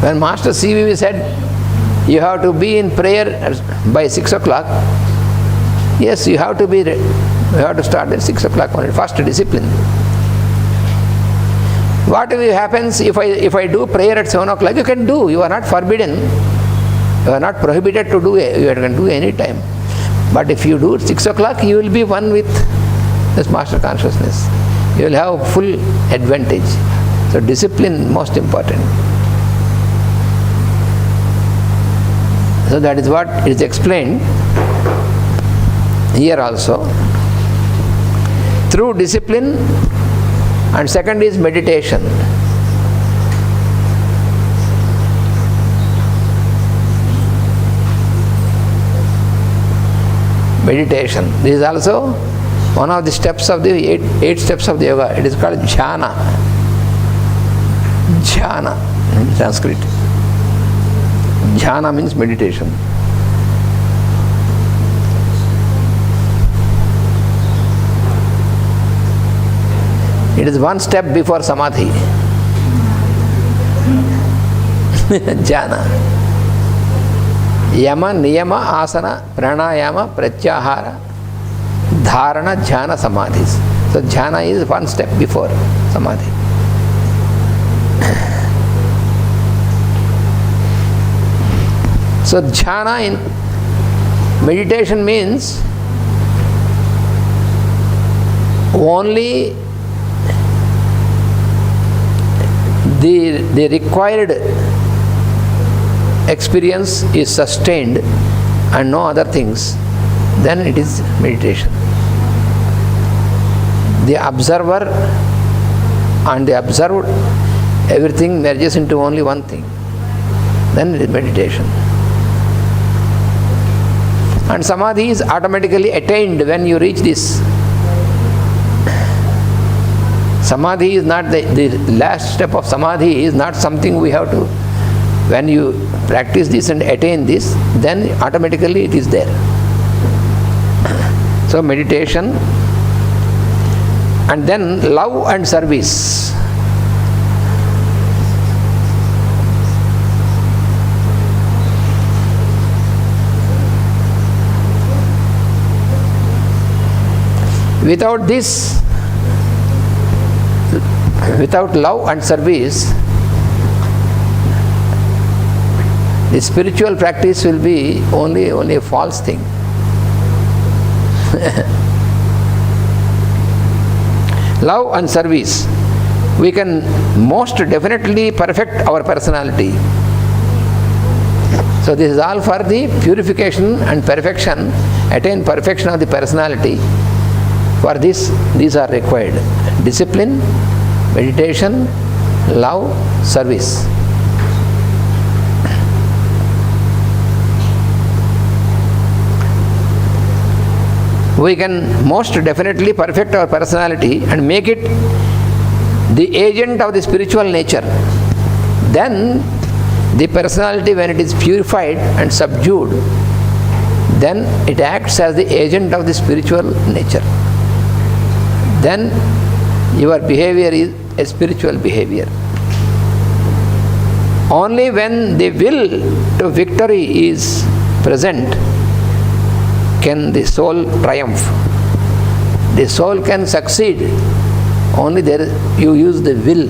When Master CVV said, you have to be in prayer by 6 o'clock, yes, you have to start at 6 o'clock only, first discipline. What happens if I do prayer at 7 o'clock? You can do, you are not forbidden, you are not prohibited to do, you can do any time. But if you do at 6 o'clock, you will be one with this Master Consciousness. You will have full advantage. So discipline most important. So that is what is explained here also. Through discipline, and second is meditation. Meditation. This is also one of the steps of the eight steps of the yoga. It is called jhana. Jhana in Sanskrit. Jhana means meditation. It is one step before samadhi. Jhana. Yama, niyama, asana, pranayama, pratyahara, dharana, jhana, samadhis. So jhana is one step before samadhi. So jhana in meditation means only the required experience is sustained and no other things, then it is meditation. The observer and the observed, everything merges into only one thing, then it is meditation. And samadhi is automatically attained when you reach this. Samadhi is not the last step of samadhi is not something we have to. When you practice this and attain this, then automatically it is there. So meditation, and then love and service. Without this, without love and service, the spiritual practice will be only a false thing. Love and service, we can most definitely perfect our personality. So this is all for the purification and perfection, attain perfection of the personality. For this, these are required: discipline, meditation, love, service. We can most definitely perfect our personality and make it the agent of the spiritual nature. Then the personality, when it is purified and subdued, then it acts as the agent of the spiritual nature. Then your behavior is a spiritual behavior. Only when the will to victory is present can the soul triumph. The soul can succeed only there you use the will.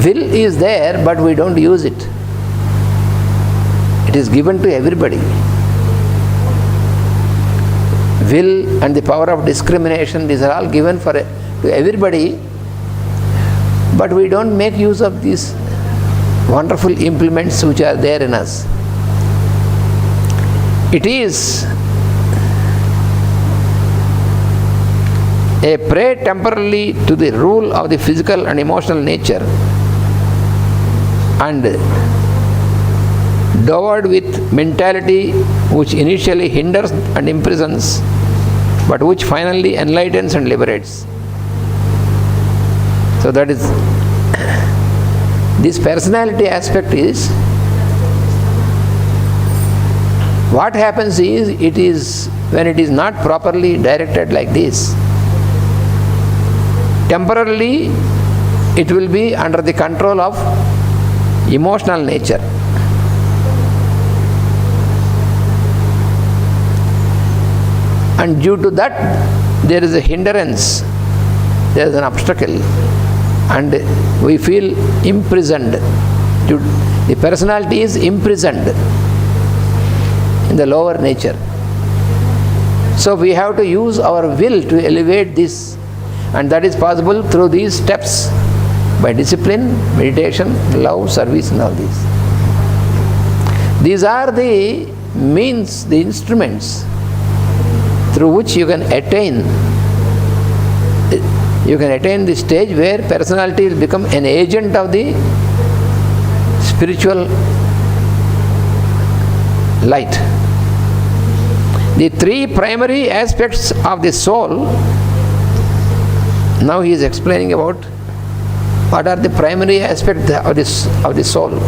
Will is there, but we don't use it. It is given to everybody. Will and the power of discrimination, these are all given to everybody, but we don't make use of these wonderful implements which are there in us. It is a prey temporarily to the rule of the physical and emotional nature, and dowered with mentality which initially hinders and imprisons, but which finally enlightens and liberates. So that is, this personality aspect is, what happens is, it is when it is not properly directed like this, temporarily it will be under the control of emotional nature. And due to that, there is a hindrance, there is an obstacle, and we feel imprisoned. The personality is imprisoned in the lower nature. So we have to use our will to elevate this, and that is possible through these steps, by discipline, meditation, love, service, and all these. These are the means, the instruments through which you can attain the stage where personality will become an agent of the spiritual light. The three primary aspects of the soul, now he is explaining about what are the primary aspects of the soul.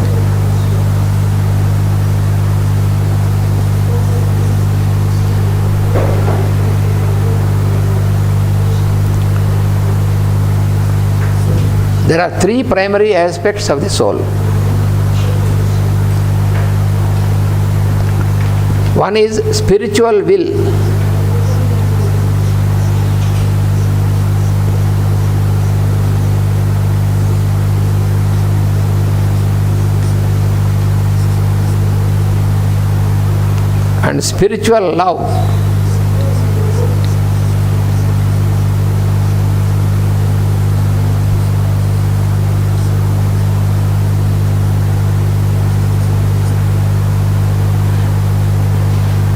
There are three primary aspects of the soul. One is spiritual will. And spiritual love.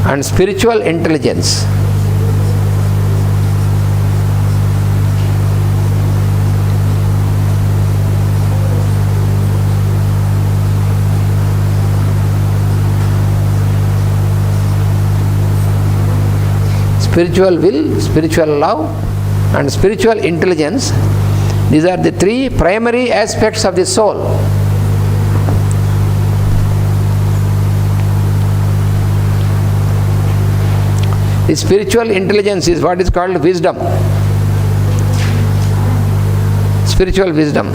And spiritual intelligence. Spiritual will, spiritual love, and spiritual intelligence. These are the three primary aspects of the soul. The spiritual intelligence is what is called wisdom. Spiritual wisdom.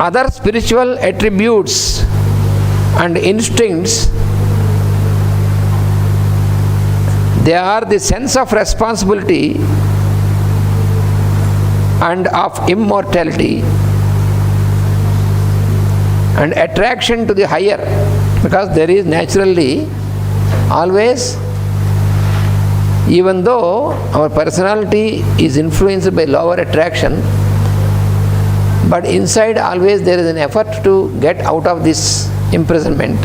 Other spiritual attributes and instincts, they are the sense of responsibility and of immortality, and attraction to the higher, because there is naturally always, even though our personality is influenced by lower attraction, but inside always there is an effort to get out of this imprisonment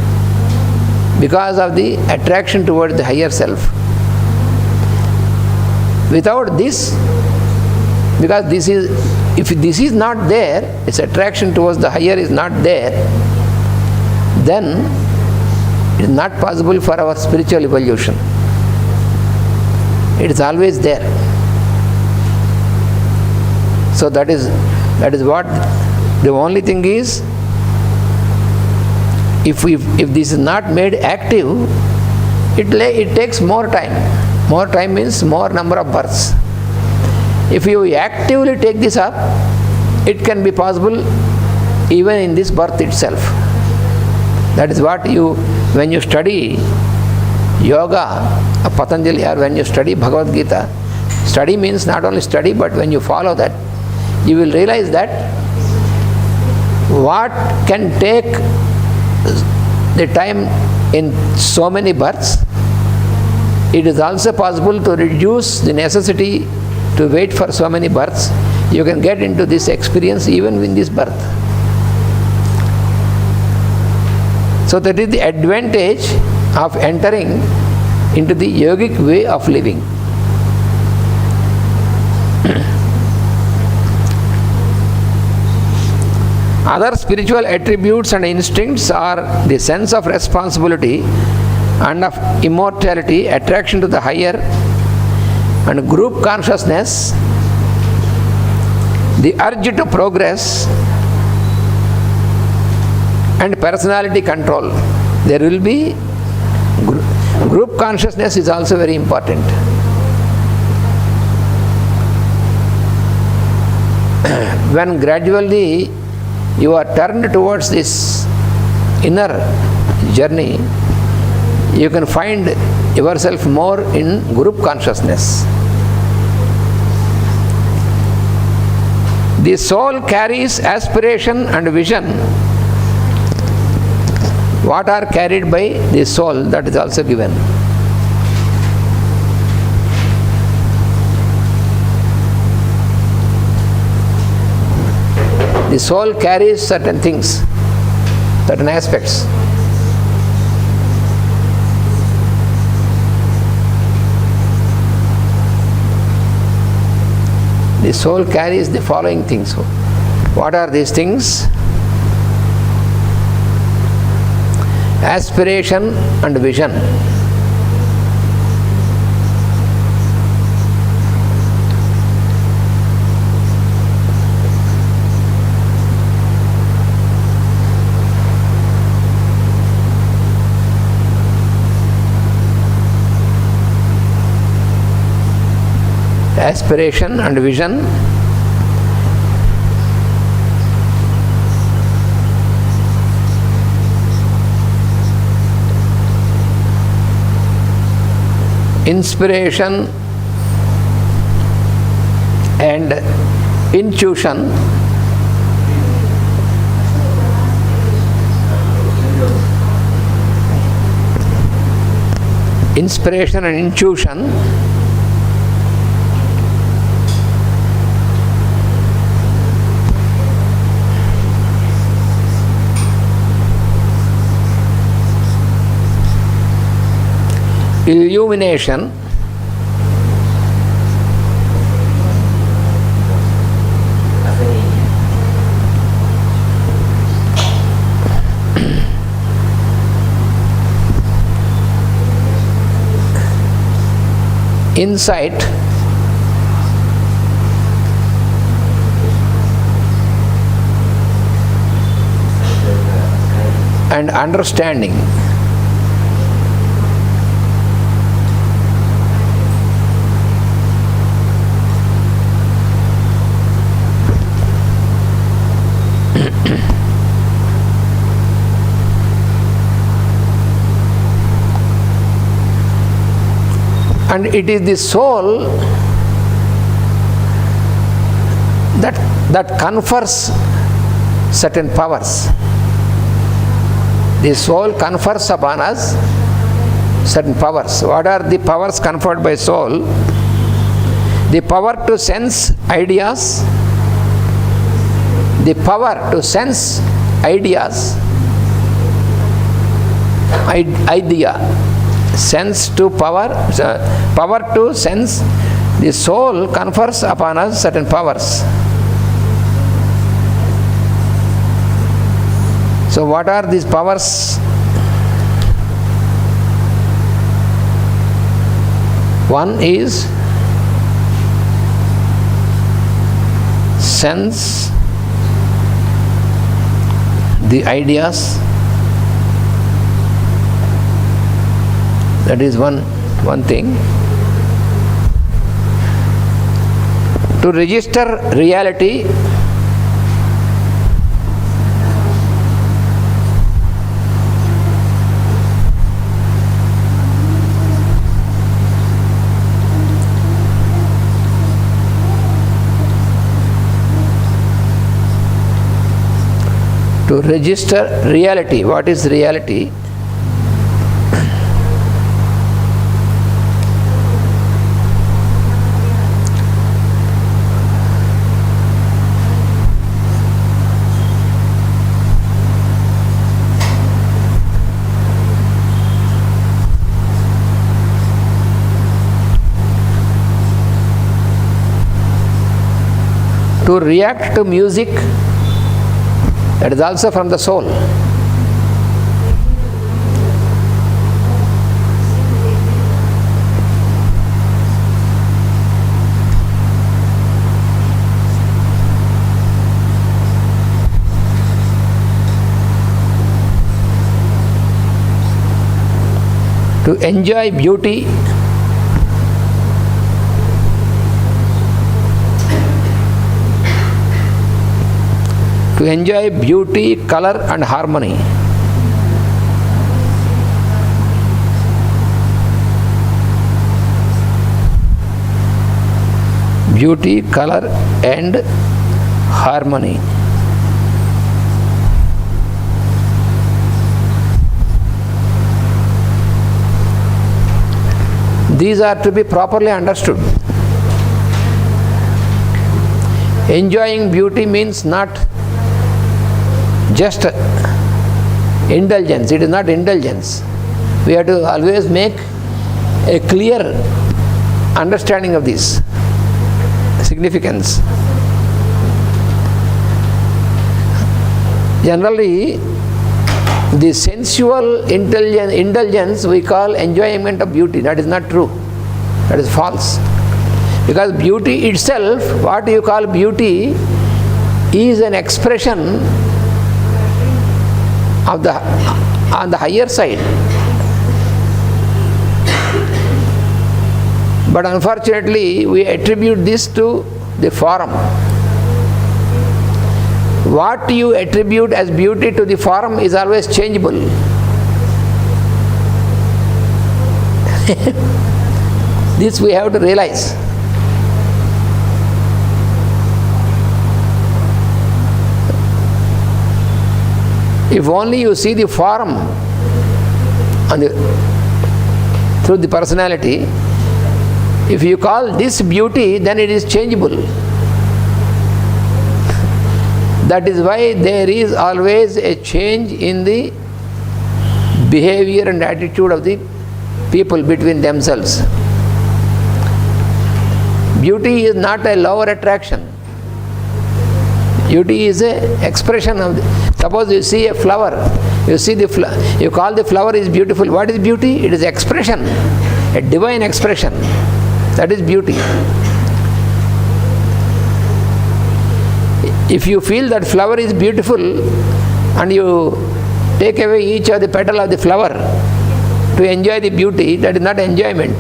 because of the attraction towards the higher self. Without this, because if this is not there, its attraction towards the higher is not there, then it is not possible for our spiritual evolution. It is always there. So that is what the only thing is, if this is not made active, it takes more time. More time means more number of births. If you actively take this up, it can be possible even in this birth itself. That is what when you study yoga of Patanjali, or when you study Bhagavad Gita, study means not only study, but when you follow that, you will realize that what can take the time in so many births, it is also possible to reduce the necessity to wait for so many births. You can get into this experience even in this birth. So that is the advantage of entering into the yogic way of living. Other spiritual attributes and instincts are the sense of responsibility and of immortality, attraction to the higher, and group consciousness, the urge to progress, and personality control. There will be group group consciousness is also very important. When gradually you are turned towards this inner journey, you can find yourself more in group consciousness. The soul carries aspiration and vision. What are carried by the soul, that is also given. The soul carries certain things, certain aspects. The soul carries the following things. What are these things? Aspiration and vision. Aspiration and vision. Inspiration and intuition. Inspiration and intuition. Illumination. Insight. And understanding. And it is the soul that confers certain powers. The soul confers upon us certain powers. What are the powers conferred by soul? The power to sense ideas. The power to sense ideas. Idea. Sense to power. Power to sense. The soul confers upon us certain powers. So what are these powers? One is sense the ideas. That is one thing. To register reality. To register reality. What is reality? To react to music. That is also from the soul. To enjoy beauty, color and harmony. Beauty, color and harmony. These are to be properly understood. Enjoying beauty means not just indulgence. It is not indulgence. We have to always make a clear understanding of this significance. Generally, the sensual indulgence we call enjoyment of beauty. That is not true. That is false. Because beauty itself, what you call beauty, is an expression of on the higher side. But unfortunately, we attribute this to the form. What you attribute as beauty to the form is always changeable. This we have to realize. If only you see the form through the personality, if you call this beauty, then it is changeable. That is why there is always a change in the behavior and attitude of the people between themselves. Beauty is not a lower attraction. Beauty is an expression of suppose you see a flower, you call the flower is beautiful. What is beauty? It is expression, a divine expression. That is beauty. If you feel that flower is beautiful and you take away each of the petal of the flower to enjoy the beauty, that is not enjoyment.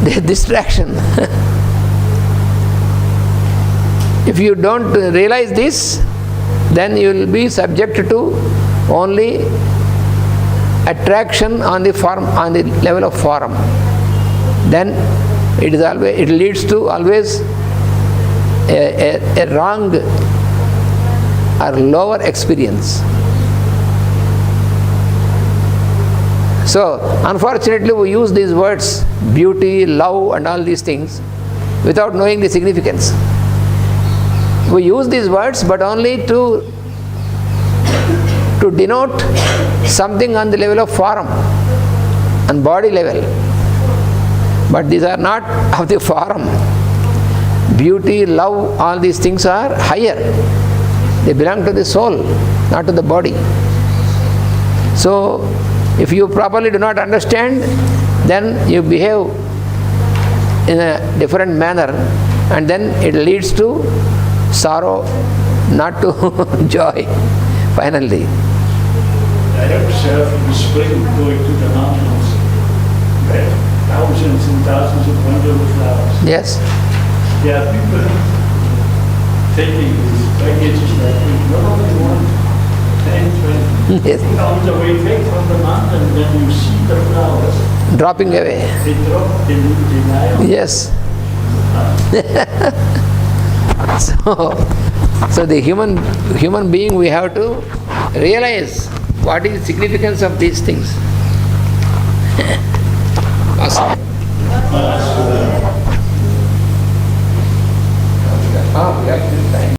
It's distraction. If you don't realize this, then you will be subject to only attraction on the form, on the level of form. Then it leads to always a wrong or lower experience. So, unfortunately, we use these words, beauty, love, and all these things, without knowing the significance. We use these words, but only to denote something on the level of form and body level. But these are not of the form. Beauty, love, all these things are higher. They belong to the soul, not to the body. So, if you properly do not understand, then you behave in a different manner, and then it leads to sorrow, not to joy, finally. I observe in the spring going to the mountains, where thousands and thousands of wonderful flowers. Yes. There are people taking these packages that we normally want 10, 20. Yes. On the way back from the mountain, then you see the flowers Dropping away. they drop, they deny. Yes. So the human being, we have to realize what is the significance of these things. Awesome.